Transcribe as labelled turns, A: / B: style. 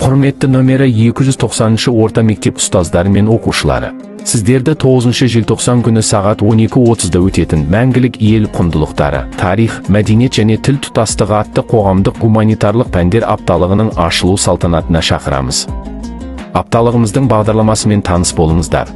A: Құрметті нөмірі 290 орта мектеп ұстаздары мен оқушылары. Сіздерді 9 желтоқсан күні сағат 12:30-да өтетін Мәңгілік ел құндылықтары, тарих, мәдениет және тіл тұтастығы атты қоғамдық-гуманитарлық пәндер апталығының ашылу салтанатына шақырамыз. Апталығымыздың бағдарламасымен таныс болыңыздар.